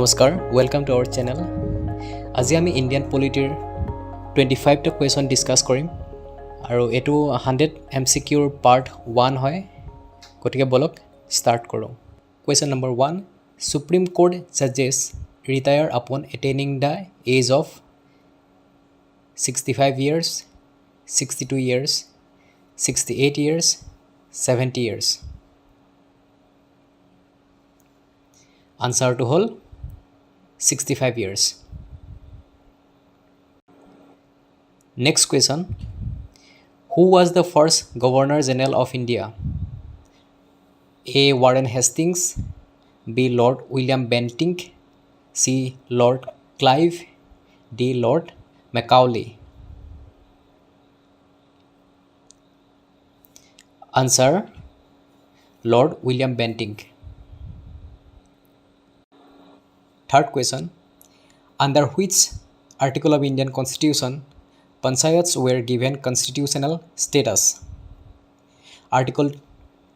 নমস্কাৰ welcome to hour channel আজি আমি ইণ্ডিয়ান পলিটিৰ 25টা কুৱেশ্যন ডিছকাছ কৰিম আৰু এইটো 100 MCQৰ পাৰ্ট 1 হয় গতিকে বলক ষ্টাৰ্ট কৰোঁ কুৱেশ্যন নম্বৰ 1 সুপ্ৰিম কোৰ্ট জাজেছ retire upon attaining the age of 65 years 62 years 68 years 70 years answer to whole 65 years. Next question. Who was the first Governor General of India? A. Warren Hastings, B. Lord William Bentinck, C. Lord Clive, D. Lord Macaulay. Answer Lord William Bentinck. Third question. Under which article of Indian Constitution panchayats were given constitutional status? Article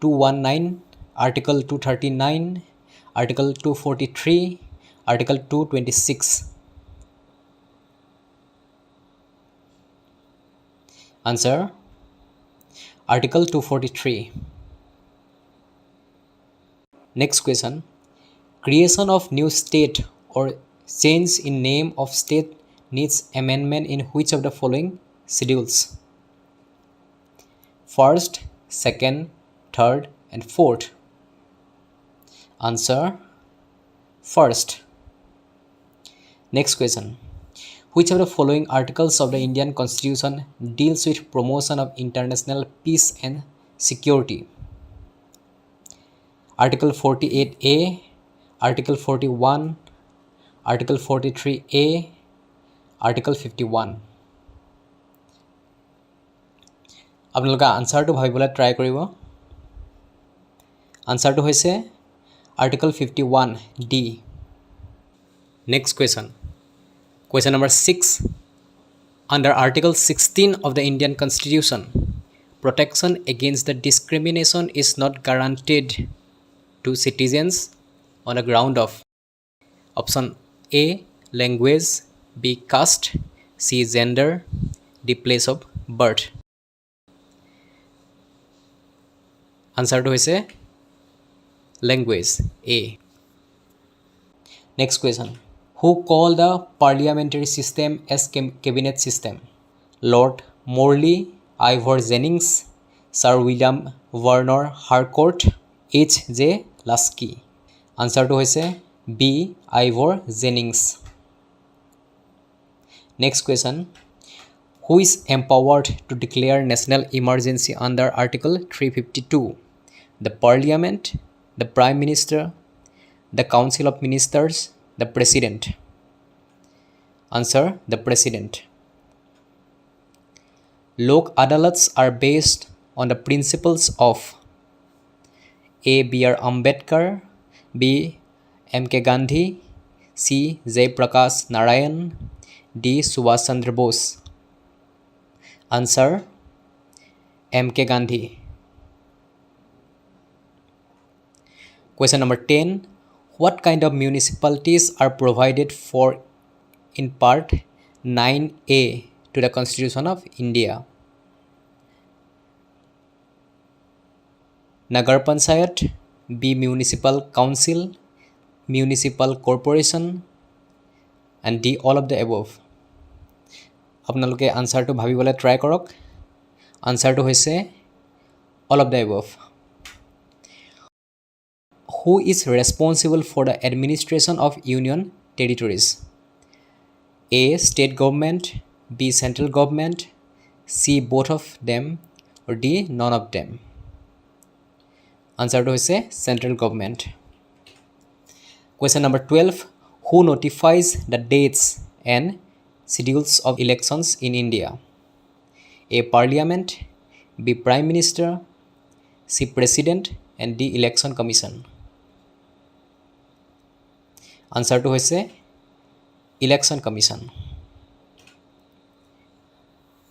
219, Article 239, Article 243, Article 226. Answer Article 243. Next question. Creation of new state or change in name of state needs amendment in which of the following schedules? First, second, third, and fourth. Answer first. Next question. Which of the following articles of the Indian Constitution deals with promotion of international peace and security? Article 48A, Article 41, Article 43A, Article 51. আপোনালোকে আনসাৰটো ভাবিবলৈ try কৰিব আনসাৰটো হৈছে Article 51D. Next question. Question number 6. Under Article 16 of the Indian Constitution, protection against the discrimination is not guaranteed to citizens on the ground of option A. Language, B. Caste, C. Gender, D. Place of birth. Answer to is language A. Next question. Who called the parliamentary system as cabinet system? Lord Morley, Ivor Jennings, Sir William Warner Harcourt, H. J. Lasky. Answer to is B. Ivor Jennings. Next question. Who is empowered to declare national emergency under Article 352? The Parliament, the Prime Minister, the Council of Ministers, the President. Answer the President. Lok Adalats are based on the principles of A. B.R. Ambedkar, B. M.K. Gandhi, C. Jai Prakash Narayan, D. Subhash Chandra Bose. Answer M.K. Gandhi. Question number 10. What kind of municipalities are provided for in Part 9A to the Constitution of India? Nagar Panchayat, B. Municipal Council, Municipal Corporation, and D. all of the above. আপোনালোকে আনসাৰটো ভাবিবলৈ try কৰক আনসাৰটো হৈছে all of the above. Who is responsible for the administration of union territories? A. State government, B. Central government, C. Both of them, or D. None of them. Answer to is central government. Question number 12. Who notifies the dates and schedules of elections in India? A. Parliament, B. Prime Minister, C. President, and D. Election Commission. Answer to is Election Commission.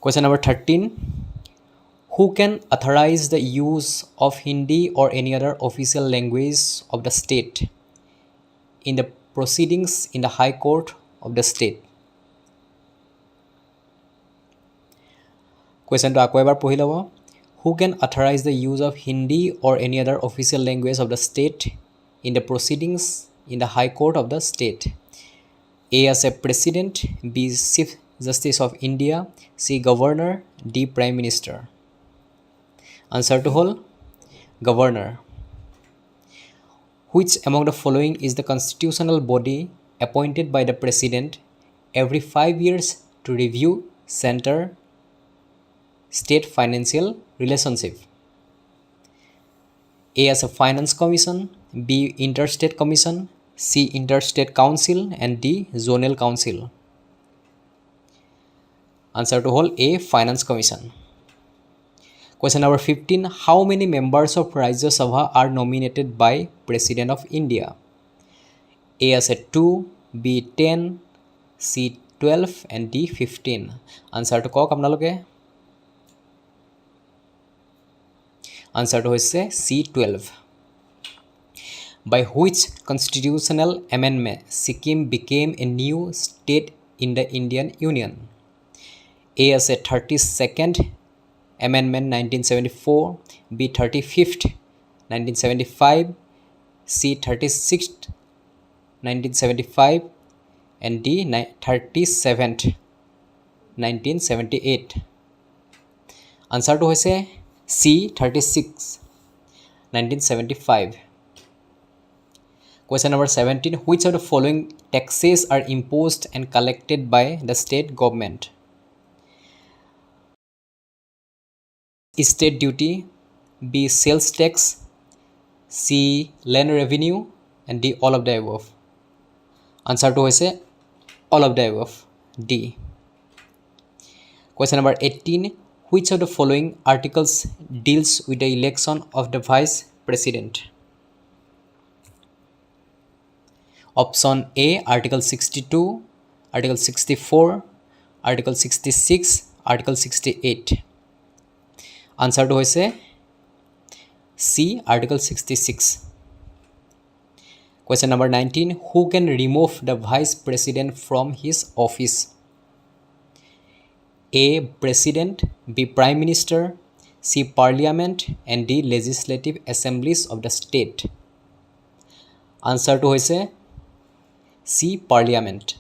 Question number 13. Who can authorize the use of Hindi or any other official language of the state in the proceedings in the High Court of the state. Question to আকৌ এবাৰ পঢ়ি ল'ব. Who can authorize the use of Hindi or any other official language of the state in the proceedings in the High Court of the state? A as a President, B Chief Justice of India, C Governor, D Prime Minister. Answer to whole Governor. Which among the following is the constitutional body appointed by the President every 5 years to review center state financial relationship? A as a Finance Commission, B Interstate Commission, C Interstate Council, and D Zonal Council. Answer to whole A Finance Commission. Question number 15. How many members of Rajya Sabha are nominated by President of India? A as a 2, B 10, C 12, and D 15. Answer to কওক আপোনালোকে. Answer to hoise C12. By which constitutional amendment Sikkim became a new state in the Indian Union? A as a 32nd Amendment 1974, B 35th 1975, C 36th 1975, and D 37th 1978. Answer to hoise C 36 1975. Question number 17. Which of the following taxes are imposed and collected by the state government? State duty, B sales tax, C land revenue, and D all of the above. Answer to hoise all of the above, D. Question number 18. Which of the following articles deals with the election of the vice president? Option A Article 62, Article 64, Article 66, Article 68. Answer to hoise C Article 66. Question number 19. Who can remove the vice president from his office? A President, B Prime Minister, C Parliament, and D Legislative Assemblies of the state. Answer to hoise C Parliament.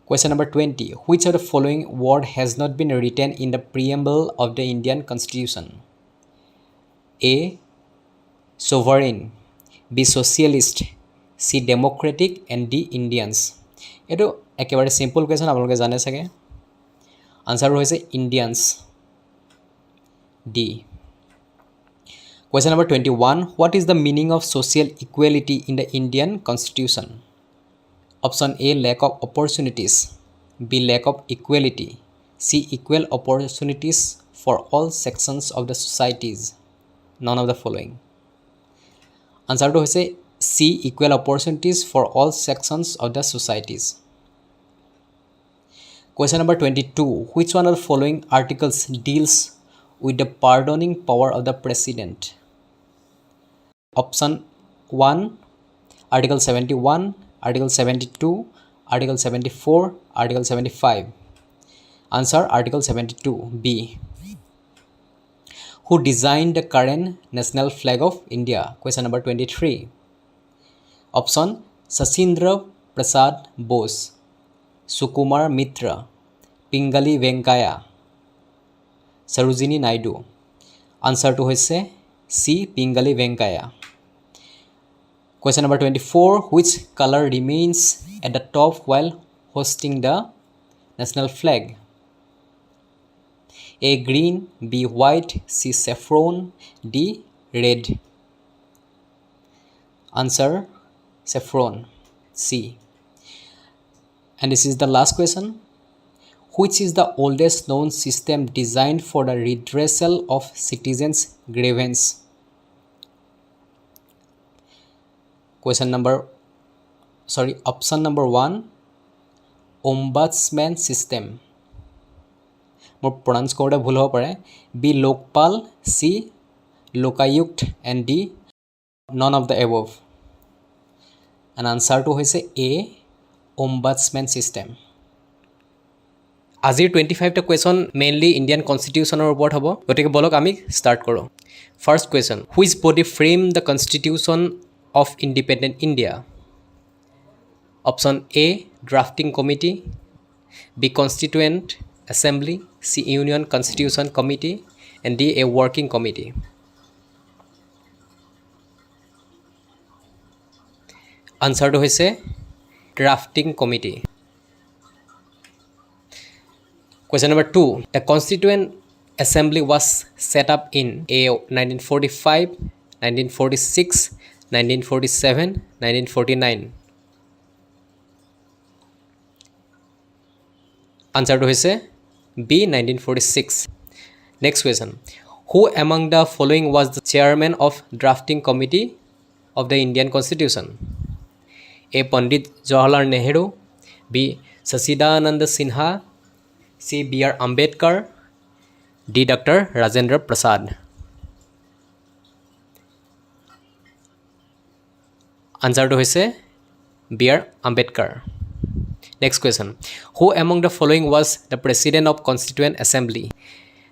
Question number 20. Which of the following word has not been written in the preamble of the Indian Constitution? A sovereign, B socialist, C democratic, and D Indians. এটো একেবাৰে simple question আপোনালোকে জানে চাগে answer হৈছে Indians D. Question number 21. What is the meaning of social equality in the Indian Constitution? Option A lack of opportunities, B lack of equality, C equal opportunities for all sections of the societies. None of the following. Answer to hoise C equal opportunities for all sections of the societies. Question number 22. Which one of the following articles deals with the pardoning power of the president? Option 1 Article 71, Article 72, Article 74, Article 75. Answer Article 72 B. Who designed the current national flag of India? Question number 23. Option Sachindra Prasad Bose, Sukumar Mitra, Pingali Venkaya, Sarojini Naidu. Answer to hoise C Pingali Venkaya. Question number 24. Which color remains at the top while hosting the national flag? A green, B white, C saffron, D red. Answer saffron C. And this is the last question. Which is the oldest known system designed for the redressal of citizens' grievance? Option number 1 ombudsman system. More pronounce korte bhul hobo pare. B lokpal, C lokayukt, and D none of the above. And আনচাৰটো হৈছে A ombudsman system. আজিৰ 25টা question mainly Indian কনষ্টিটিউশ্যনৰ ওপৰত হ'ব গতিকে বলক আমি ষ্টাৰ্ট কৰোঁ first question which body frame the constitution of independent India option A drafting committee B constituent assembly C union constitution committee and D a working committee আনচাৰটো হৈছে drafting committee Question number 2. The Constituent Assembly was set up in A. 1945, 1946, 1947, 1949. Answer to is B. 1946. Next question. Who among the following was the chairman of drafting committee of the Indian Constitution? A. Pandit Jawaharlal Nehru, B. Sasidananda Sinha, C. B.R. Ambedkar, D. Dr. Rajendra Prasad. Answer to is B.R. Ambedkar. Next question. Who among the following was the President of Constituent Assembly?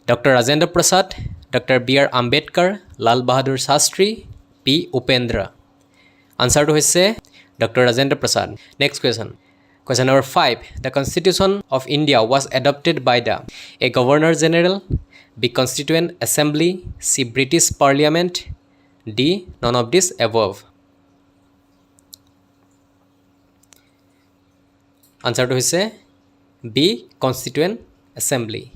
Dr. Rajendra Prasad, Dr. B.R. Ambedkar, Lal Bahadur Shastri, P. Upendra. Answer to is Dr. Rajendra Prasad. Next question. Question number 5. The Constitution of India was adopted by the A. Governor General, B. Constituent Assembly, C. British Parliament, D. None of this above. Answer to is B. Constituent Assembly.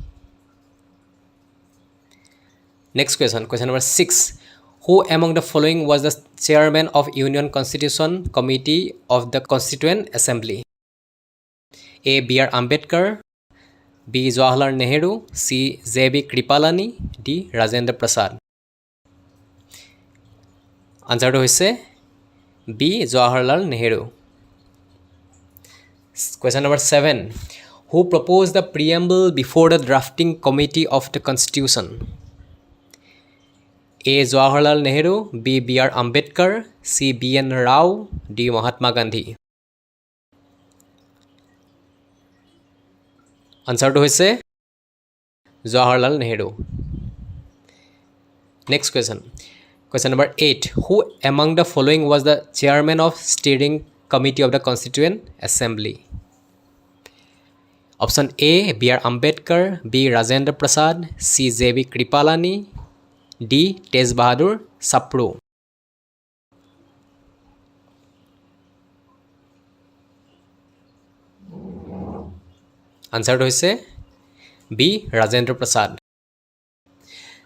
Next question. Question number 6. Who among the following was the chairman of Union Constitution Committee of the Constituent Assembly? A. B.R. Ambedkar, B. Jawaharlal Nehru, C. J.B. Kripalani, D. Rajendra Prasad. Answer to is B. Jawaharlal Nehru. Question number 7. Who proposed the preamble before the drafting committee of the Constitution? A. Jawaharlal Nehru, B. B.R. Ambedkar, C. B.N. Rao, D. Mahatma Gandhi. Answer to is Jawaharlal Nehru. Next question. Question number 8. Who among the following was the chairman of steering committee of the Constituent Assembly? Option A. B.R. Ambedkar, B. Rajendra Prasad, C. J.B. Kripalani, D. Tej Bahadur Sapro. Answer to is B. Rajendra Prasad.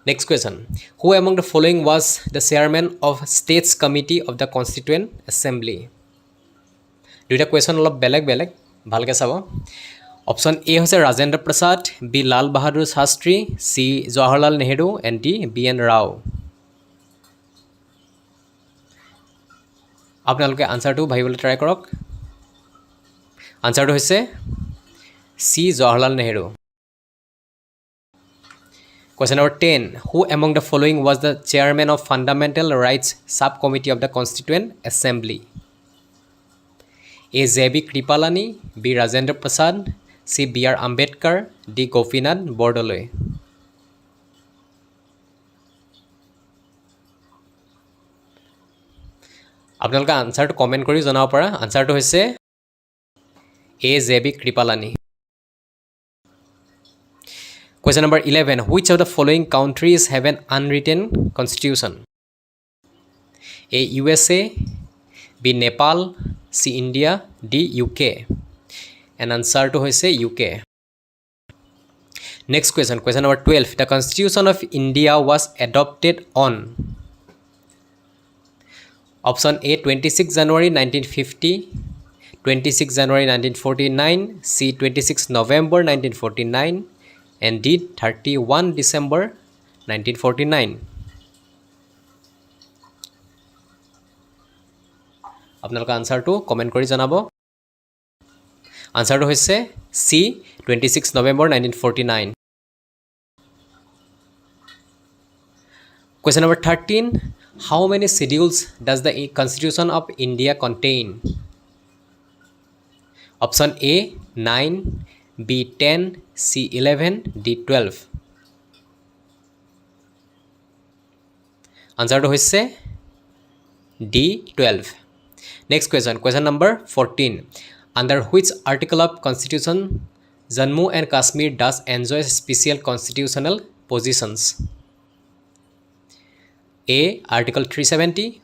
Next question. Who among the following was the chairman of States Committee of the Constituent Assembly? দুইটা question অলপ বেলেগ বেলেগ ভালকৈ চাব option A হৈছে Rajendra Prasad B Lal Bahadur Shastri C Jawaharlal Nehru and D B N Rao আপোনালোকে আনচাৰটো ভাবিবলৈ ট্ৰাই কৰক আনচাৰটো হৈছে C Jawaharlal Nehru Question number 10. Who among the following was the chairman of Fundamental Rights Subcommittee of the Constituent Assembly? A. J.B. Kripalani, B. Rajendra Prasad, C. B.R. Ambedkar, D. Gopinath Bordoloi. আপোনালোকে আনচাৰটো comment কৰি জনাব পৰা আনচাৰটো হৈছে A. J.B. Kripalani. Question number 11. Which of the following countries have an unwritten constitution? A. USA, B. Nepal, C. India, D. UK. And answer to is UK. Next question. Question number 12. The Constitution of India was adopted on option A. 26 January 1950, 26 January 1949, C. 26 November 1949, and D. 31 December 1949. আপোনালোকৰ আনসাৰটো comment কৰি জনাব আনসাৰটো হৈছে C. 26 November 1949. Question number 13. How many schedules does the Constitution of India contain? Option A 9, B 10, C 11, D 12. Answer to হৈছে D 12. Next question, question number 14. Under which article of Constitution Jammu and Kashmir does enjoy special constitutional positions? A. Article 370,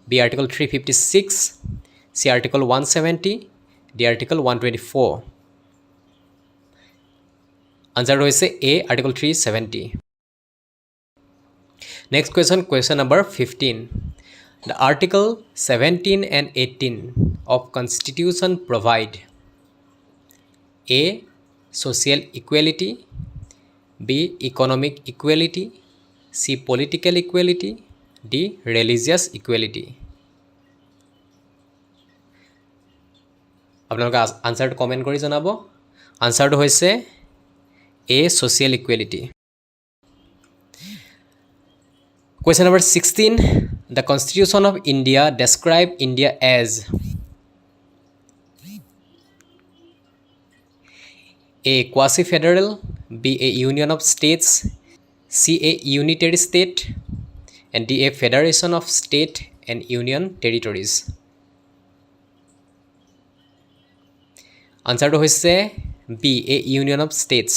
B. Article 356, C. Article 170, D. Article 124. Answer হৈছে A. Article 370. Next question, question number 15. The Article 17 and 18 of Constitution provide A. Social equality, B. Economic equality, C. Political equality, D. Religious equality. আপোনালোকে আনসাৰটো comment কৰি জনাব। আনসাৰটো হৈছে A. Social equality. Question number 16. The Constitution of India describe India as A. Quasi-federal, B. A union of states, C. A unitary state, and D. A federation of state and union territories. Answer to হৈছে B. A union of states.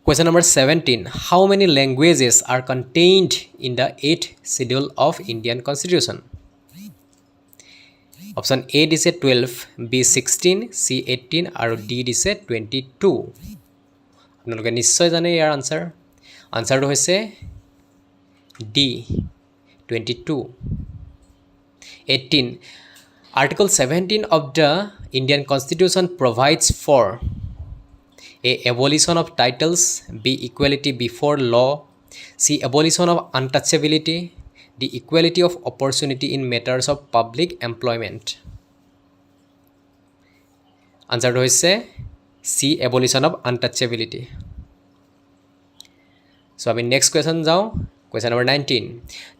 Question number 17. How many languages are contained in the 8th schedule of Indian Constitution? Option A দিছে 12, B 16, C 18 আৰু D দিছে 22. আপোনালোকে নিশ্চয় জানে ইয়াৰ answer. আনসাৰটো হৈছে D 22. 18. Article 17 of the Indian Constitution provides for A. Abolition of titles, B. Equality before law, C. Abolition of untouchability, D. Equality of opportunity in matters of public employment. Answer হৈছে C. Abolition of untouchability. So আমি next question যাওঁ। Question number 19.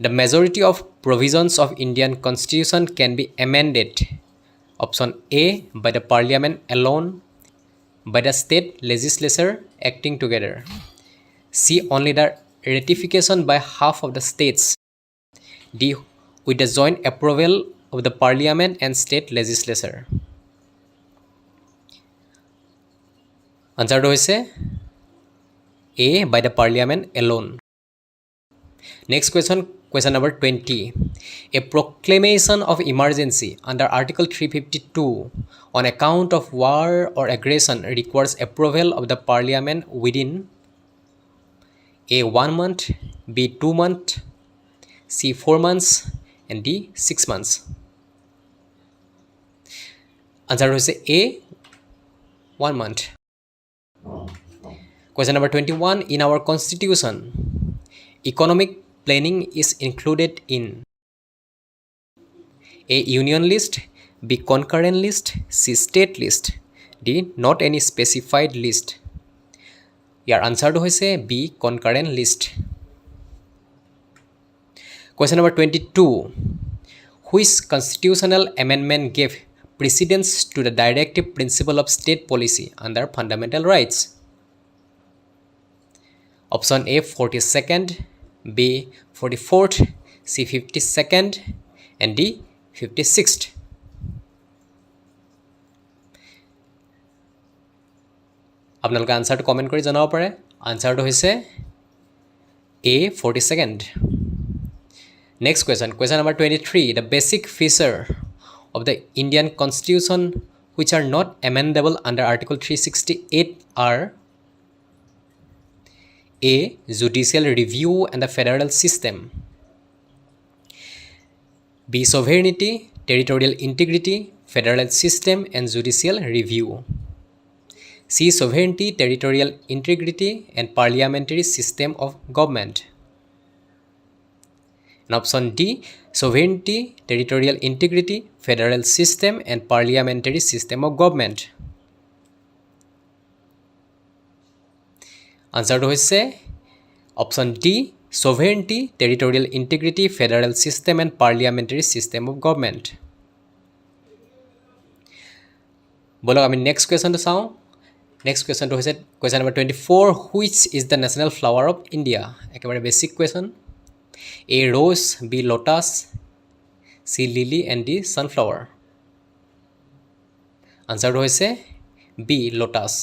The majority of provisions of Indian Constitution can be amended. Option A. By the Parliament alone, by the state legislature acting together. C. Only the ratification by half of the states. D. With the joint approval of the Parliament and state legislature. Answer to হৈছে A. By the Parliament alone. Next question, question number 20. A proclamation of emergency under Article 352 on account of war or aggression requires approval of the Parliament within A. 1 month, B. 2 months, C. 4 months, and D. 6 months. Answer is A. 1 month. Question number 21. In our Constitution, economic planning is included in A. Union list, B. Concurrent list, C. State list, D. Not any specified list. Your answer to হৈছে B. Concurrent list. Question number 22. Which constitutional amendment gave precedence to the directive principle of state policy under fundamental rights? Option A 42nd, B 44th, C 52nd, and D 56th. আপোনালোকে আনসাৰটো comment কৰি জনাব পাৰে। আনসাৰটো হৈছে A 42nd. Next question, question number 23. The basic feature of the Indian Constitution which are not amendable under Article 368 are A. Judicial review and the federal system, B. Sovereignty, territorial integrity, federal system and judicial review, C. Sovereignty, territorial integrity and parliamentary system of government, and option D. Sovereignty, territorial integrity, federal system and parliamentary system of government. Answer to হৈছে option D. sovereignty, territorial integrity, federal system, and parliamentary system of government. বলক আমি next কুৱেশ্যনটো চাওঁ next কুৱেশ্যনটো হৈছে question number 24 which is the national flower of India একেবাৰে basic question A rose B lotus C lily and D sunflower আনচাৰটো হৈছে B lotus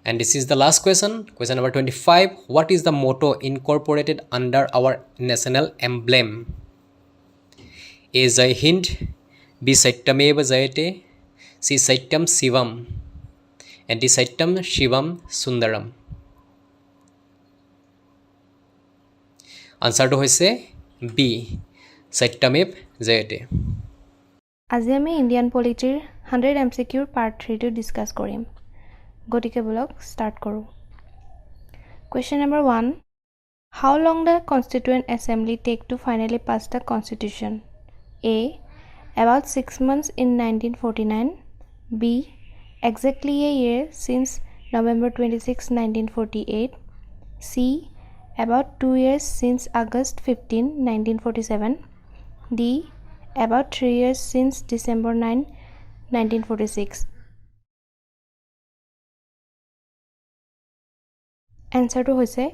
and this is the last question number 25 what is the motto incorporated under our national emblem a jai hind b satyameva jayate c satyam shivam and d satyam shivam sundaram answer to hoise b satyamev jayate আজি আমি Indian পলিটিৰ 100 MCQৰ part 3 টো discuss কৰিম গতিকে blog start কৰোঁ Question number 1 How long the Constituent Assembly take to finally pass the Constitution? A. About 6 months in 1949 B. Exactly a year since November 26, 1948 C. About 2 years since August 15, 1947 D. About 3 years since December 9, 1946 Answer to hoise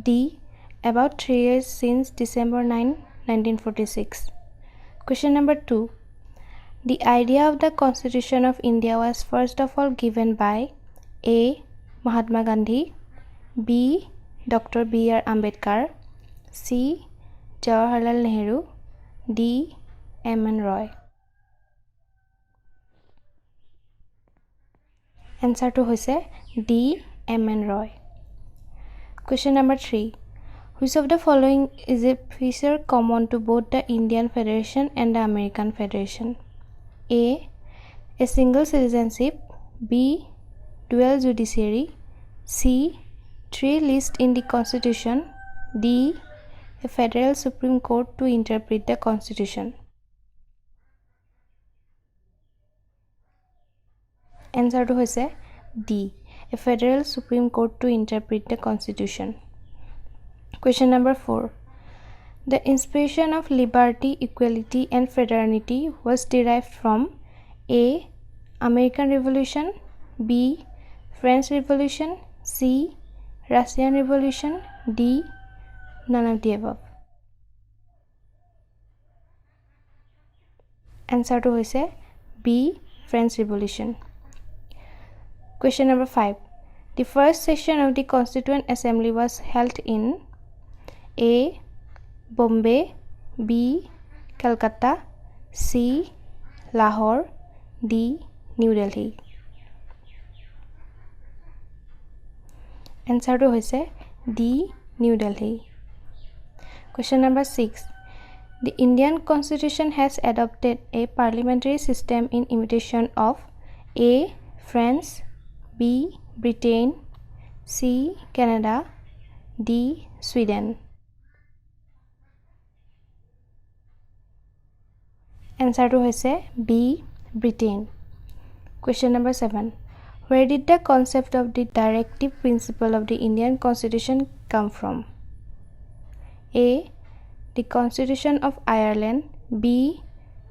D. About 3 years since December 9, 1946 Question number 2 The idea of the Constitution of India was first of all given by A. Mahatma Gandhi B. Dr. B.R. Ambedkar C. Jawaharlal Nehru D. M.N. Roy Answer to hoise D. M.N. Roy Question number 3 Which of the following is a feature common to both the Indian Federation and the American Federation? A. A single citizenship B. Dual judiciary C. 3 lists in the Constitution D. A federal Supreme Court to interpret the Constitution Answer to hoise D. A federal Supreme Court to interpret the Constitution. Question number 4. The inspiration of liberty, equality, and fraternity was derived from A. American Revolution B. French Revolution C. Russian Revolution D. None of the above. Answer to hoise B. French Revolution. Question number 5. The first session of the Constituent Assembly was held in A. Bombay B. Calcutta C. Lahore D. New Delhi Answer to hoise D. New Delhi Question number 6. The Indian Constitution has adopted a parliamentary system in imitation of A. France B. Britain C. Canada D. Sweden Answer to hoise B. Britain Question number 7 Where did the concept of the directive principle of the Indian Constitution come from? A. The Constitution of Ireland B.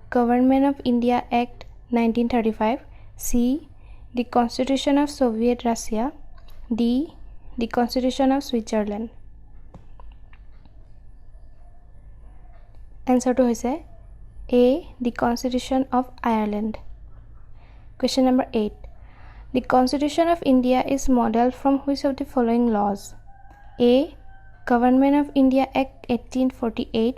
Government of India Act 1935 C. The Constitution of Soviet Russia D. The Constitution of Switzerland Answer to hoise A. The Constitution of Ireland Question number 8 The Constitution of India is modeled from which of the following laws? A. Government of India Act 1848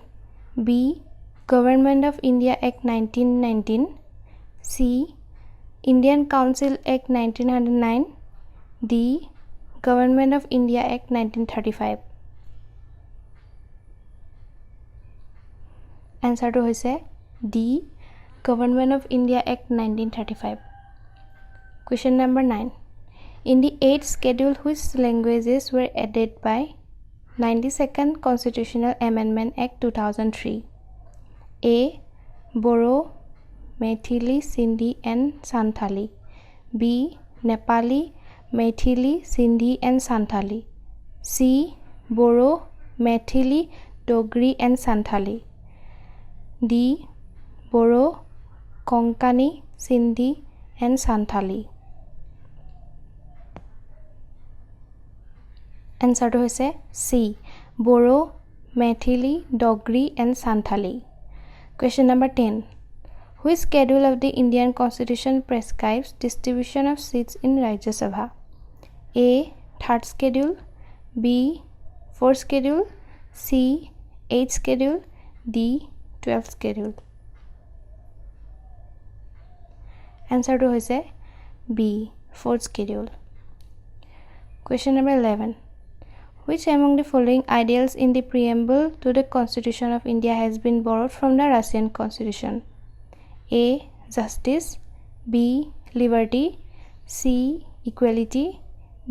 B. Government of India Act 1919 C. Indian Council Act 1909 D. Government of India Act 1935 Answer to hoise D. Government of India Act 1935 Question number 9 In the 8th schedule which languages were added by 92nd Constitutional Amendment Act 2003 A. Bodo Maithili, Sindhi and Santhali B. Nepali, Maithili, Sindhi and Santhali C. Boro, Maithili, Dogri and Santali. D. Boro, Konkani, Sindhi and Santali. Answer to hoise C. Boro, Maithili, Dogri and Santali. Question number 10. Which schedule of the Indian Constitution prescribes distribution of seats in Rajya Sabha? A. 3rd schedule, B. 4th schedule, C. 8th schedule, D. 12th schedule. Answer to hoise B. 4th schedule. Question number 11. Which among the following ideals in the preamble to the Constitution of India has been borrowed from the Russian Constitution? A. Justice, B. Liberty, C. Equality,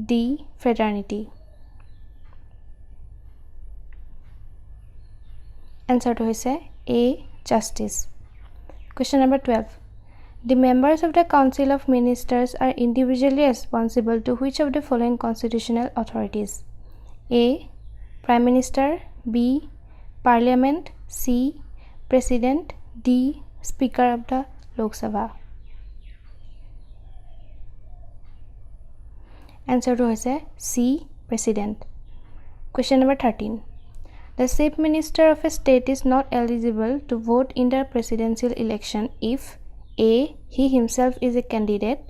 D. Fraternity. Answer to hoise A. Justice. Question number 12. The members of the Council of Ministers are individually responsible to which of the following constitutional authorities? A. Prime Minister, B. Parliament, C. President, D. Speaker of the Lok Sabha. Answer to hoise C. President. Question number 13. The Chief Minister of a state is not eligible to vote in the presidential election if A. He himself is a candidate,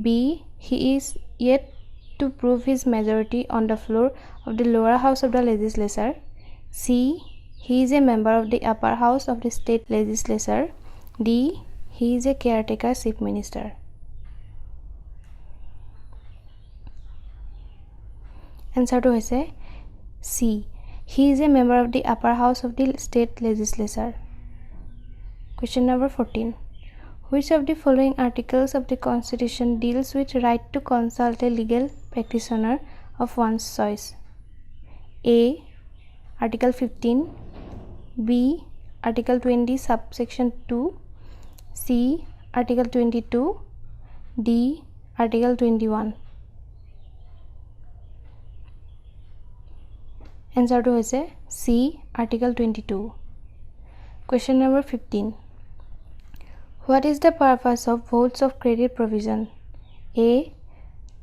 B. He is yet to prove his majority on the floor of the lower house of the legislature, C. He is a member of the upper house of the state legislature, D. He is a caretaker chief minister. Answer to hoise C. He is a member of the upper house of the state legislature. Question number 14. Which of the following articles of the Constitution deals with right to consult a legal practitioner of one's choice? A. Article 15, B. Article 20 subsection 2, C. Article 22, D. Article 21. Answer to hoise C. Article 22. Question number 15. What is the purpose of votes of credit provision? A.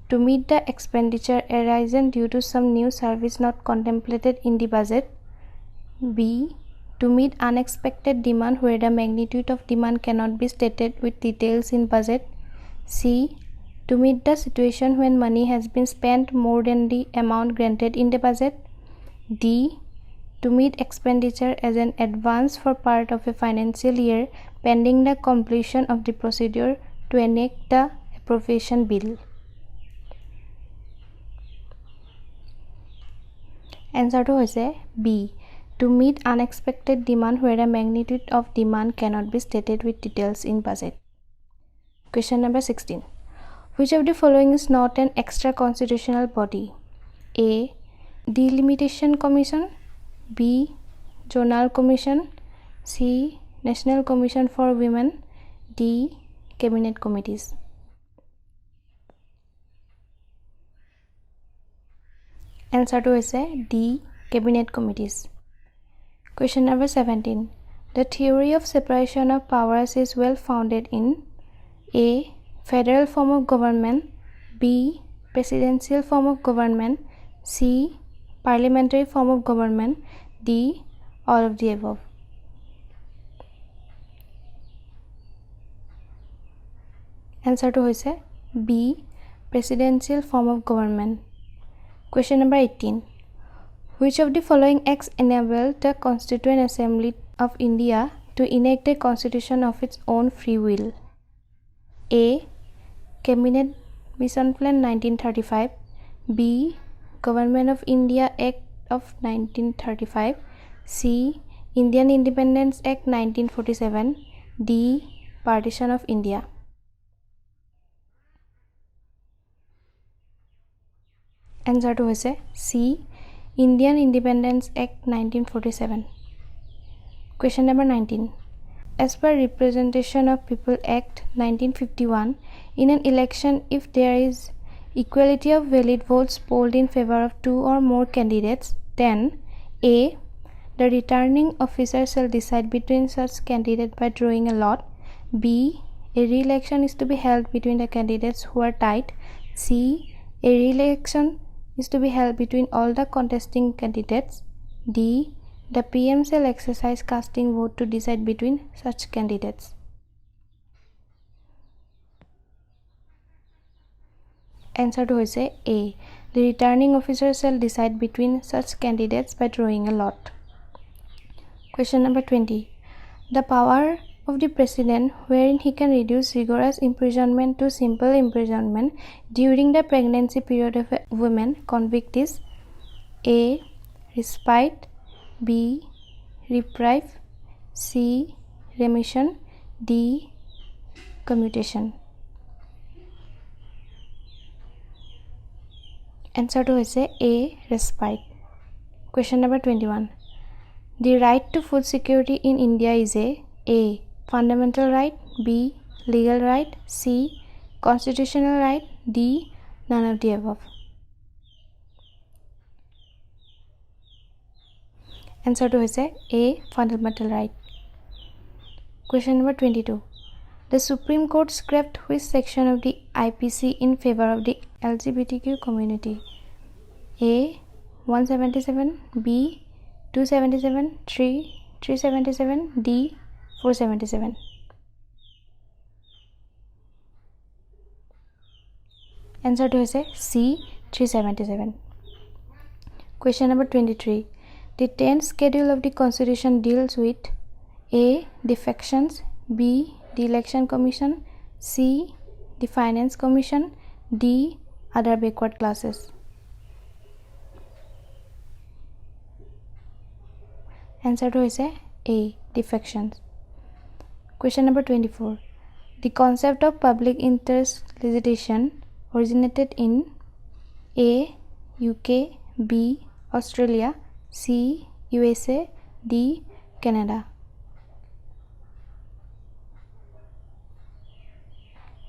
To meet the expenditure arising due to some new service not contemplated in the budget. B. To meet unexpected demand where the magnitude of demand cannot be stated with details in budget. C. To meet the situation when money has been spent more than the amount granted in the budget. D. To meet expenditure as an advance for part of a financial year pending the completion of the procedure to enact the appropriation bill. Answer to hoise B. To meet unexpected demand where the magnitude of demand cannot be stated with details in budget. Question number 16. Which of the following is not an extra constitutional body? A. Delimitation Commission, B. Zonal Commission, C. National Commission for Women, D. Cabinet Committees. Answer to is D. Cabinet Committees. Question number 17. The theory of separation of powers is well founded in A. Federal form of government, B. Presidential form of government, C. Parliamentary form of government, D. All of the above. Answer to hoise B. Presidential form of government. Question number 18. Which of the following acts enabled the Constituent Assembly of India to enact a constitution of its own free will? A. Cabinet Mission Plan 1935, B. Government of India Act of 1935, C. Indian Independence Act 1947, D. Partition of India. Answer to is C. Indian Independence Act 1947. Question number 19. As per Representation of People Act 1951, in an election, if there is equality of valid votes polled in favor of two or more candidates, then A. The returning officer shall decide between such candidate by drawing a lot. B. A re-election is to be held between the candidates who are tied. C. A re-election is to be held between all the contesting candidates. D. The PM shall exercise casting vote to decide between such candidates. Answer to is A. The returning officer shall decide between such candidates by drawing a lot. Question number 20. The power of the president wherein he can reduce rigorous imprisonment to simple imprisonment during the pregnancy period of a woman convict is A. Respite, B. Reprieve, C. Remission, D. Commutation. Answer to is A. Respite. Question number 21. The right to food security in India is A. Fundamental right, B. Legal right, C. Constitutional right, D. None of the above. Answer to is A. Fundamental right. Question number 22. The Supreme Court scrapped which section of the IPC in favor of the LGBTQ community? A. 177, B. 277, 377, D. 477. Answer to is C. 377. Question number 23. The 10th schedule of the Constitution deals with A. Defections, B. The Election Commission, C. The Finance Commission, D. Other backward classes. Answer to is A. Defections. Question number 24. The concept of public interest legislation originated in A. UK, B. Australia, C. USA, D. Canada.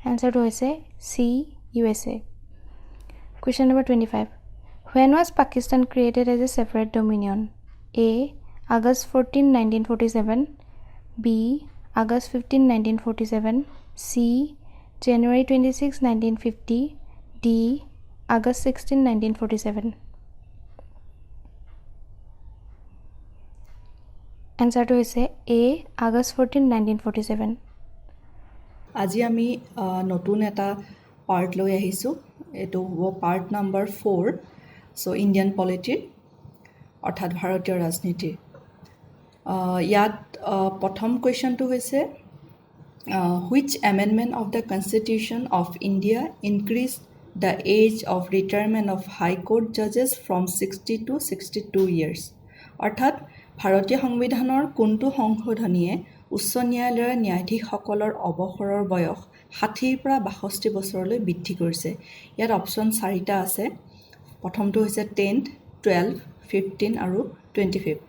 Answer to is C. USA. Question number 25. When was Pakistan created as a separate dominion? A. August 14, 1947, B. August 15, 1947, C. January 26, 1950, D. August 16, 1947. Answer to is A. August 14, 1947. আজি আমি নতুন এটা part লৈ আহিছোঁ এইটো হ'ব part number 4 so Indian পলিটিৰ অৰ্থাৎ ভাৰতীয় ৰাজনীতি ইয়াত প্ৰথম কোৱেশ্চনটো হৈছে which amendment of the constitution of India increased the age of retirement of high court judges from 60 to 62 years অৰ্থাৎ ভাৰতীয় সংবিধানৰ কোনটো সংশোধনীয়ে উচ্চ ন্যায়ালয়ৰ ন্যায়াধীশসকলৰ অৱসৰৰ বয়স 60 পৰা 62 বছৰলৈ বৃদ্ধি কৰিছে ইয়াত অপচন 4টা আছে প্ৰথমটো হৈছে 10th 12 15 আৰু 25th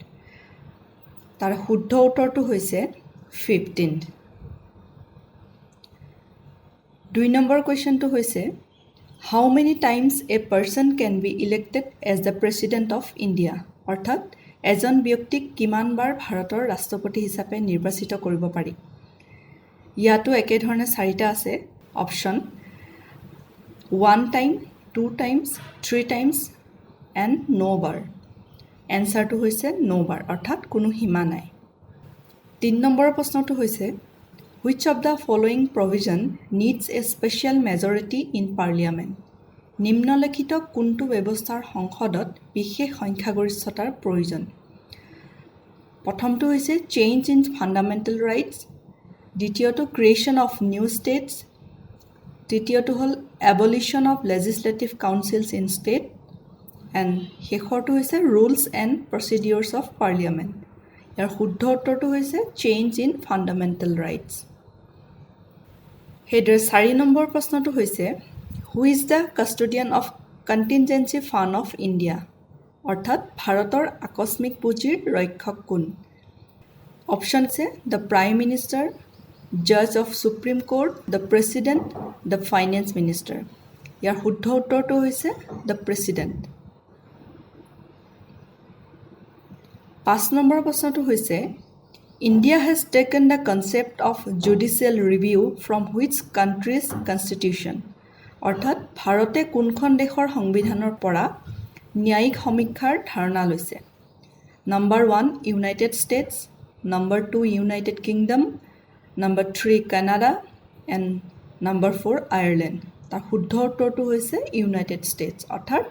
তাৰ শুদ্ধ উত্তৰটো হৈছে 15th দুই নম্বৰ কোৱেশ্চনটো হৈছে how many times a person can be elected as the president of India অৰ্থাৎ এজন ব্যক্তিক কিমানবাৰ ভাৰতৰ ৰাষ্ট্ৰপতি হিচাপে নিৰ্বাচিত কৰিব পাৰি ইয়াতো একে ধৰণে 4টা আছে option 1 time 2 times 3 times and no bar এনসাৰটো হৈছে নো বাৰ অৰ্থাৎ কোনো সীমা নাই 3 নম্বৰৰ প্ৰশ্নটো হৈছে which of the following provision needs a special majority in parliament নিম্নলিখিত কোনটো ব্যৱস্থাৰ সংসদত বিশেষ সংখ্যাগৰিষ্ঠতাৰ প্ৰয়োজন প্ৰথমটো হৈছে চেঞ্জ ইন ফান্ডামেন্টাল ৰাইটস দ্বিতীয়টো ক্ৰিয়েশ্যন অফ নিউ ষ্টেটস তৃতীয়টো হ'ল abolition of legislative councils in state and শেষৰটো হৈছে rules and procedures of parliament ইয়াৰ শুদ্ধ উত্তৰটো হৈছে চেঞ্জ ইন ফান্ডামেন্টাল ৰাইটস হেডৰ 4 নম্বৰ প্ৰশ্নটো হৈছে who is the custodian of contingency fund of India অৰ্থাৎ ভাৰতৰ আকস্মিক পুঁজিৰ ৰক্ষক কোন অপচন আছে the prime minister judge of supreme court the president the finance minister ইয়াৰ শুদ্ধ উত্তৰটো হৈছে the president 5 নম্বৰ প্ৰশ্নটো হৈছে India has taken the concept of judicial review from which country's constitution? অৰ্থাৎ ভাৰতে কোনখন দেশৰ সংবিধানৰ পৰা ন্যায়িক সমীক্ষাৰ ধাৰণা লৈছে? Number 1 United States, number 2 United Kingdom, number 3 Canada and number 4 Ireland. তাৰ শুদ্ধ উত্তৰটো হৈছে ইউনাইটেড ষ্টেটছ অৰ্থাৎ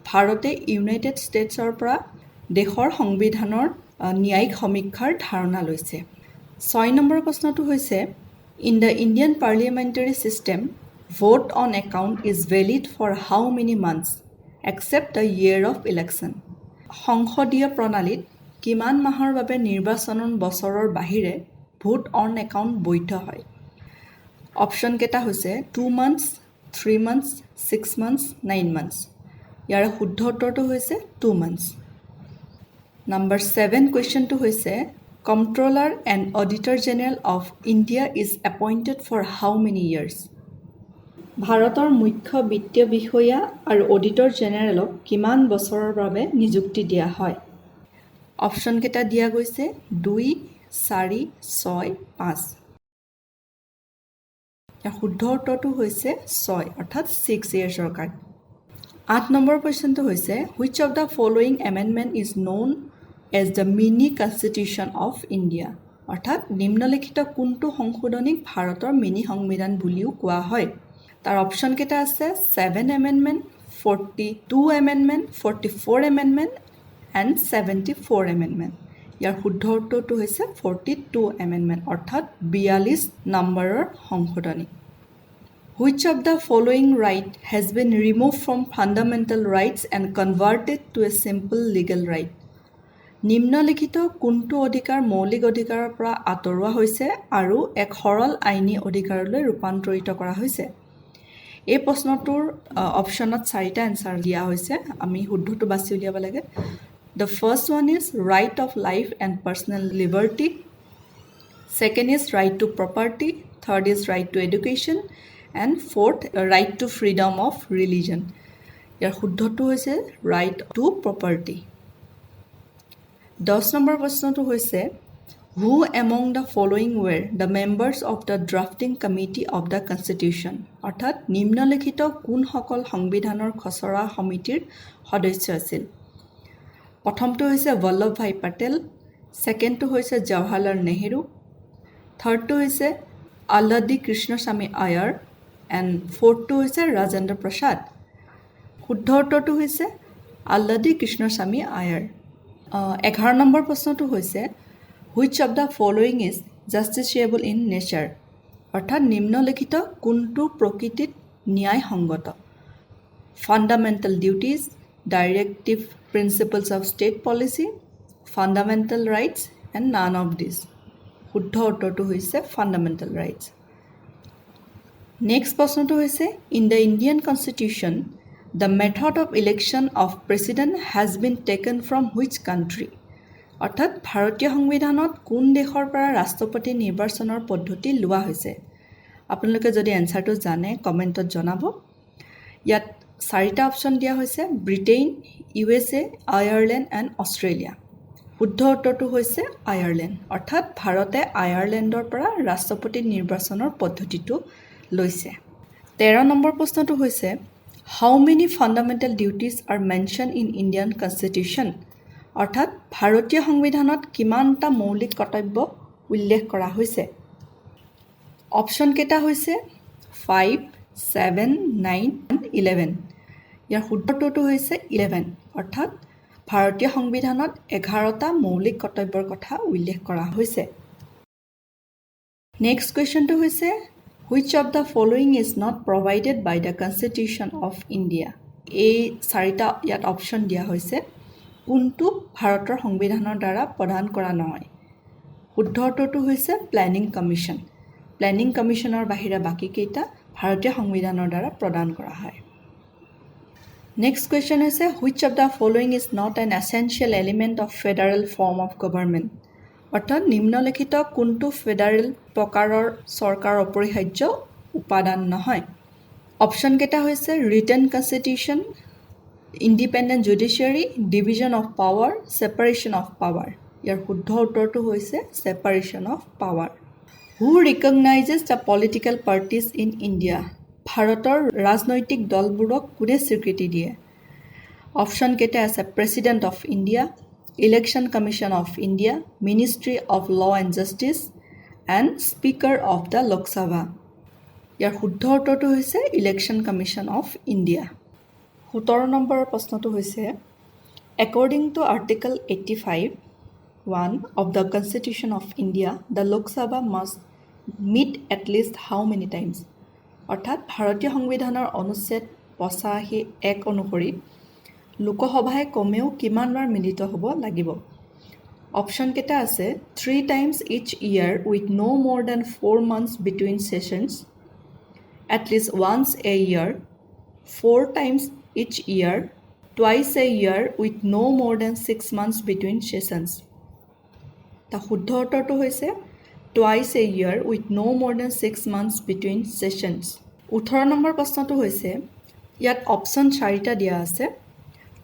ভাৰতে ইউনাইটেড ষ্টেটছৰ পৰা দেশৰ সংবিধানৰ ন্যায়িক সমীক্ষাৰ ধাৰণা লৈছে 6 নম্বৰ প্ৰশ্নটো হৈছে in the Indian parliamentary system vote on account is valid for how many months except the year of election সংসদীয় প্ৰণালীত কিমান মাহৰ বাবে নিৰ্বাচনৰ বছৰৰ বাহিৰে vote on account বৈধ হয় অপচন কেটা হৈছে 2 months 3 months 6 months 9 months ইয়াৰ শুদ্ধ উত্তৰটো হৈছে 2 months Number 7 question to hoise Comptroller and Auditor General of India is appointed for how many years? ভাৰতৰ মুখ্য বিত্তীয় বিষয়া আৰু অডিটৰ জেনেৰেলক কিমান বছৰৰ বাবে নিযুক্তি দিয়া হয় অপচন কেটা দিয়া গৈছে 2 4 6 5 ইয়াৰ শুদ্ধ উত্তৰটো হৈছে 6 অৰ্থাৎ 6 years ৰ কাৰণে 8 নম্বৰ কোৱেশ্চনটো হৈছে which of the following amendment is known as the mini constitution of India অৰ্থাৎ নিম্নলিখিত কোনটো সংশোধনীক ভাৰতৰ মিনি সংবিধান বুলিও কোৱা হয় তাৰ অপচন কেটা আছে 7 amendment 42 amendment 44 amendment and 74 amendment ইয়াৰ শুদ্ধ উত্তৰটো হৈছে 42 amendment অৰ্থাৎ 42 নম্বৰৰ সংশোধনী Which of the following right has been removed from fundamental rights and converted to a simple legal right নিম্নলিখিত কোনটো অধিকাৰ মৌলিক অধিকাৰৰ পৰা আঁতৰোৱা হৈছে আৰু এক সৰল আইনী অধিকাৰলৈ ৰূপান্তৰিত কৰা হৈছে এই প্ৰশ্নটোৰ অপচনত 4টা আনসাৰ দিয়া হৈছে আমি শুদ্ধটো বাছি উলিয়াব লাগে The first one is right of life and personal liberty second is right to property third is right to education and fourth right to freedom of religion ইয়াৰ শুদ্ধটো হৈছে right to property 10 নম্বৰ প্ৰশ্নটো হৈছে Who among the following were the members of the drafting committee of the constitution অৰ্থাৎ নিম্নলিখিত কোন সকল সংবিধানৰ খচৰা সমিতিৰ সদস্য আছিল প্ৰথমটো হৈছে বল্লভভাই পটেল সেকেন্ডটো হৈছে জৱাহৰলাল নেহেৰু থাৰ্ডটো হৈছে আল্লাদি কৃষ্ণস্বামী আয়াৰ and fourthটো হৈছে ৰাজেন্দ্ৰ প্ৰসাদ শুদ্ধ উত্তৰটো হৈছে আল্লাদি কৃষ্ণস্বামী আয়াৰ 11 নম্বৰ প্ৰশ্নটো হৈছে which of the following is justiciable in nature অৰ্থাৎ নিম্নলিখিত কোনটো প্ৰকৃতিত ন্যায়সংগত fundamental duties directive principles of state policy fundamental rights and none of these শুদ্ধ উত্তৰটো হৈছে fundamental rights next প্ৰশ্নটো হৈছে in the Indian constitution the method of election of president has been taken from which country অৰ্থাৎ ভাৰতীয় সংবিধানত কোন দেশৰ পৰা ৰাষ্ট্ৰপতি নিৰ্বাচনৰ পদ্ধতি লোৱা হৈছে আপোনালোকে যদি এনসাৰটো জানে কমেন্টত জনাব ইয়াত 4টা অপচন দিয়া হৈছে ব্ৰিটেইন USA আয়াৰল্যান্ড এণ্ড অষ্ট্ৰেলিয়া শুদ্ধ উত্তৰটো হৈছে আয়াৰল্যান্ড অৰ্থাৎ ভাৰতে আয়াৰল্যান্ডৰ পৰা ৰাষ্ট্ৰপতি নিৰ্বাচনৰ পদ্ধতিটো লৈছে 13 নম্বৰ প্ৰশ্নটো হৈছে How many fundamental duties are mentioned in Indian constitution অৰ্থাৎ ভাৰতীয় সংবিধানত কিমানটা মৌলিক কৰ্তব্য উল্লেখ কৰা হৈছে অপচন কেটা হৈছে 5 7 9 and 11 ইয়াৰ শুদ্ধটো হৈছে 11 অৰ্থাৎ ভাৰতীয় সংবিধানত 11টা মৌলিক কৰ্তব্যৰ কথা উল্লেখ কৰা হৈছে নেক্সট কোৱেশ্চনটো হৈছে Which of the following is not provided by the Constitution of India? এই 4টা ইয়াত অপচন দিয়া হৈছে কোনটো ভাৰতৰ সংবিধানৰ দ্বাৰা প্ৰদান কৰা নহয় শুদ্ধ উত্তৰটো হৈছে প্ল্যানিং কমিশন প্ল্যানিং কমিশনৰ বাহিৰে বাকি কেইটা ভাৰতীয় সংবিধানৰ দ্বাৰা প্ৰদান কৰা হয় নেক্সট কোৱেশ্চন হৈছে Which of the following is not an essential element of federal form of government? অৰ্থাৎ নিম্নলিখিত কোনটো ফেডাৰেল প্ৰকাৰৰ চৰকাৰ অপৰিহাৰ্য উপাদান নহয় অপচন কেটা হৈছে written constitution independent judiciary division of power separation of power ইয়াৰ শুদ্ধ উত্তৰটো হৈছে separation of power. Who recognizes the political parties in India? ভাৰতৰ ৰাজনৈতিক দলবোৰক কোনে স্বীকৃতি দিয়ে? অপশ্যন কেইটা আছে president of India, election commission of India, ministry of law and justice and speaker of the Lok Sabha. ইয়াৰ শুদ্ধ উত্তৰটো হৈছে ইলেকশ্যন কমিশ্যন অফ ইণ্ডিয়া। 17 নম্বৰৰ প্ৰশ্নটো হৈছে According to Article 85(1) of the Constitution of India, the Lok Sabha must meet at least how many times? অৰ্থাৎ ভাৰতীয় সংবিধানৰ অনুচ্ছেদ 85(1) অনুসৰি লোকসভাই কমেও কিমানবাৰ মিলিত হ'ব লাগিব? অপশ্যন কেইটা আছে 3 times each year with no more than 4 months between sessions, at least once a year, 4 times each year, twice a year with no more than 6 months between sessions. The শুদ্ধ উত্তৰটো হৈছে twice a year with no more than 6 months between sessions. 18 number প্ৰশ্নটো হৈছে ইয়াত option 4টা দিয়া আছে,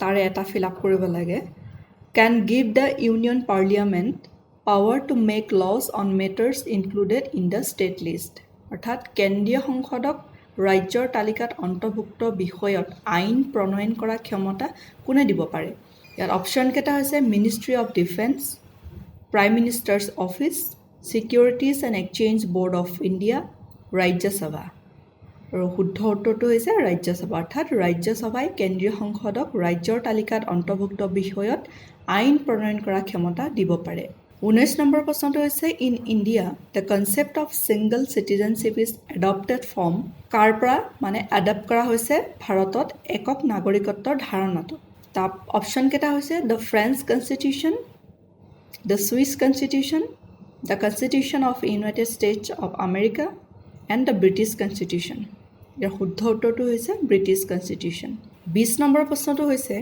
তাৰে এটা ফিল আপ কৰিব লাগে। Can give the Union Parliament power to make laws on matters included in the state list. অৰ্থাৎ কেন্দ্ৰীয় সংসদক ৰাজ্যৰ তালিকাত অন্তৰ্ভুক্ত বিষয়ত আইন প্ৰণয়ন কৰা ক্ষমতা কোনে দিব পাৰে? ইয়াৰ অপশ্যন কেইটা হৈছে ministry of defence, prime ministers office, securities and exchange board of India, Rajya Sabha. আৰু শুদ্ধ উত্তৰটো হৈছে ৰাজ্যসভা। অৰ্থাৎ ৰাজ্যসভাই কেন্দ্ৰীয় সংসদক ৰাজ্যৰ তালিকাত অন্তৰ্ভুক্ত বিষয়ত আইন প্ৰণয়ন কৰা ক্ষমতা দিব পাৰে। 19 নম্বৰ প্ৰশ্নটো হৈছে in India the concept of single citizenship is adopted from কাৰ পৰা মানে এডপ্ট কৰা হৈছে ভাৰতত একক নাগৰিকত্বৰ ধাৰণাটো? তাৰ অপশ্যন কেইটা হৈছে the French constitution, the Swiss constitution, the constitution of United States of America and the British constitution. ইয়াৰ শুদ্ধ উত্তৰটো হৈছে ব্ৰিটিছ কনষ্টিটিউশ্যন। 20 নম্বৰ প্ৰশ্নটো হৈছে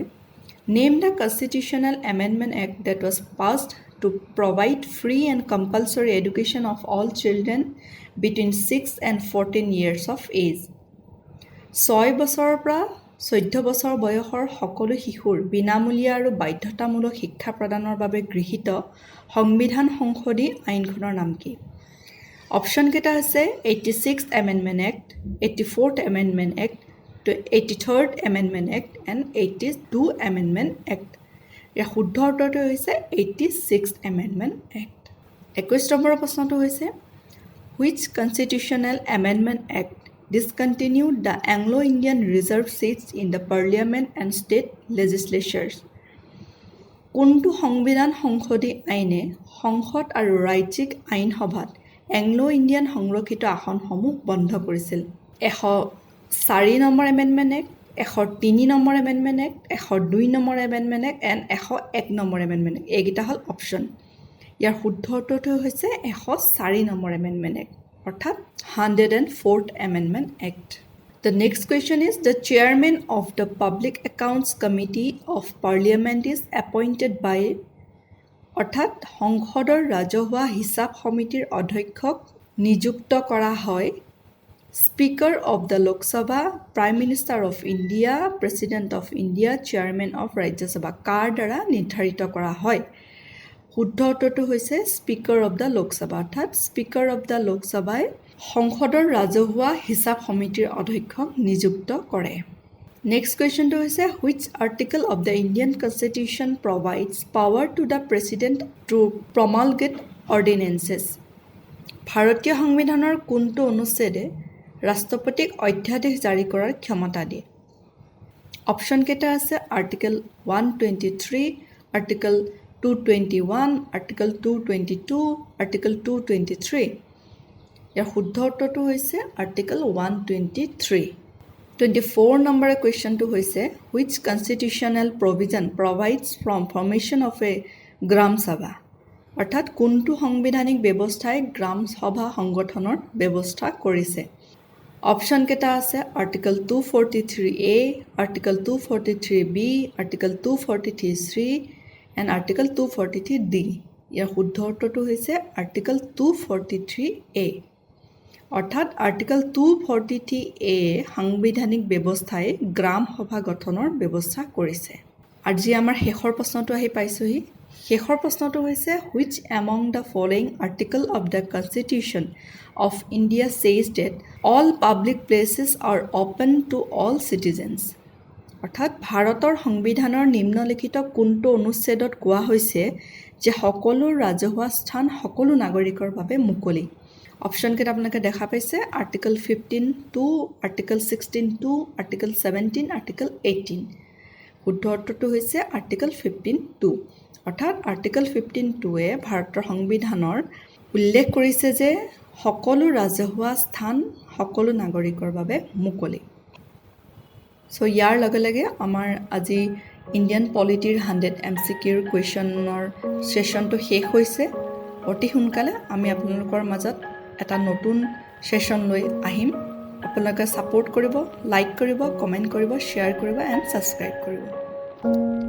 name the constitutional amendment act that was passed to provide free and compulsory education of all children between 6 and 14 years of age. 6 বছৰৰ পৰা 14 বছৰ বয়সৰ সকলো শিশুৰ বিনামূলীয়া আৰু বাধ্যতামূলক শিক্ষা প্ৰদানৰ বাবে গৃহীত সংবিধান সংশোধনী আইনখনৰ নাম কি? অপশ্যন কেইটা আছে 86th Amendment Act, 84th Amendment Act, 83rd Amendment Act and 82 Amendment Act. ইয়াৰ শুদ্ধ উত্তৰটো হৈছে 86th Amendment Act। 21 নম্বৰৰ প্ৰশ্নটো হৈছে Which constitutional amendment act discontinued the Anglo-Indian reserved seats in the parliament and state legislatures? কোনটো সংবিধান সংশোধনী আইনে সংসদ আৰু ৰাজ্যিক আইন সভাত এংলো ইণ্ডিয়ান সংৰক্ষিত আসনসমূহ বন্ধ কৰিছিল? 104 number amendment act, 103 number amendment act, 102 number amendment act and 101 number amendment act. এইকেইটা হ'ল অপশ্যন। ইয়াৰ শুদ্ধ উত্তৰটো হৈছে 104 নম্বৰ এমেণ্ডমেণ্ট এক্ট অৰ্থাৎ 104th Amendment Act. The next question is the chairman of the Public Accounts Committee of Parliament is appointed by অৰ্থাৎ সংসদৰ ৰাজহুৱা হিচাপ সমিতিৰ অধ্যক্ষক নিযুক্ত কৰা হয় speaker of the Lok Sabha, prime minister of India, president of India, chairman of Rajya Sabha. কাৰ দ্বাৰা নিৰ্ধাৰিত কৰা হয়? শুদ্ধ উত্তৰটো হৈছে স্পীকাৰ অফ দ্য লোকসভা অৰ্থাৎ স্পীকাৰ অফ দ্য লোকসভাই সংসদৰ ৰাজহুৱা হিচাপ সমিতিৰ অধ্যক্ষক নিযুক্ত কৰে। নেক্সট কুৱেশ্যনটো হৈছে which article of the Indian constitution provides power to the president to promulgate ordinances? ভাৰতীয় সংবিধানৰ কোনটো অনুচ্ছেদে ৰাষ্ট্ৰপতিক অধ্যাদেশ জাৰি কৰাৰ ক্ষমতা দিয়ে? অপশ্যন কেইটা আছে আৰ্টিকল 123, আৰ্টিকল 221, আৰ্টিকল 222, আৰ্টিকল 223। ইয়াৰ শুদ্ধ উত্তৰটো হৈছে আৰ্টিকল 123। 24 নম্বৰ কুৱেশ্যনটো হৈছে which constitutional provision provides from formation of a gram sabha? অৰ্থাৎ কোনটো সাংবিধানিক ব্যৱস্থাই গ্ৰাম সভা সংগঠনৰ ব্যৱস্থা কৰিছে? অপশ্যন কেইটা আছে article 243A, article 243B, article 243C and article 243D। ইয়াৰ শুদ্ধ উত্তৰটো হৈছে আৰ্টিকল 243A অৰ্থাৎ আৰ্টিকল 243A সাংবিধানিক ব্যৱস্থাই গ্ৰাম সভা গঠনৰ ব্যৱস্থা কৰিছে। আজি আমাৰ শেষৰ প্ৰশ্নটো আহি পাইছোহি। শেষৰ প্ৰশ্নটো হৈছে which among the following article of the Constitution of India says that all public places are open to all citizens? অৰ্থাৎ ভাৰতৰ সংবিধানৰ নিম্নলিখিত কোনটো অনুচ্ছেদত কোৱা হৈছে যে সকলো ৰাজহুৱা স্থান সকলো নাগৰিকৰ বাবে মুকলি? অপশ্যনকেইটা আপোনালোকে দেখা পাইছে আৰ্টিকল 15(2), আৰ্টিকল 16(2), আৰ্টিকল 17, আৰ্টিকল 18। শুদ্ধ উত্তৰটো হৈছে আৰ্টিকল 15(2). অৰ্থাৎ আৰ্টিকল 15(2)য়ে ভাৰতৰ সংবিধানৰ উল্লেখ কৰিছে যে সকলো ৰাজহুৱা স্থান সকলো নাগৰিকৰ বাবে মুকলি। সো ইয়াৰ লগে লগে আমাৰ আজি ইণ্ডিয়ান পলিটিৰ 100 MCQৰ কুৱেশ্যনৰ ছেশ্যনটো শেষ হৈছে। অতি সোনকালে আমি আপোনালোকৰ মাজত এটা নতুন ছেশ্যন লৈ আহিম। আপোনালোকে ছাপোৰ্ট কৰিব, লাইক কৰিব, কমেণ্ট কৰিব, শ্বেয়াৰ কৰিব এণ্ড ছাবস্ক্ৰাইব কৰিব।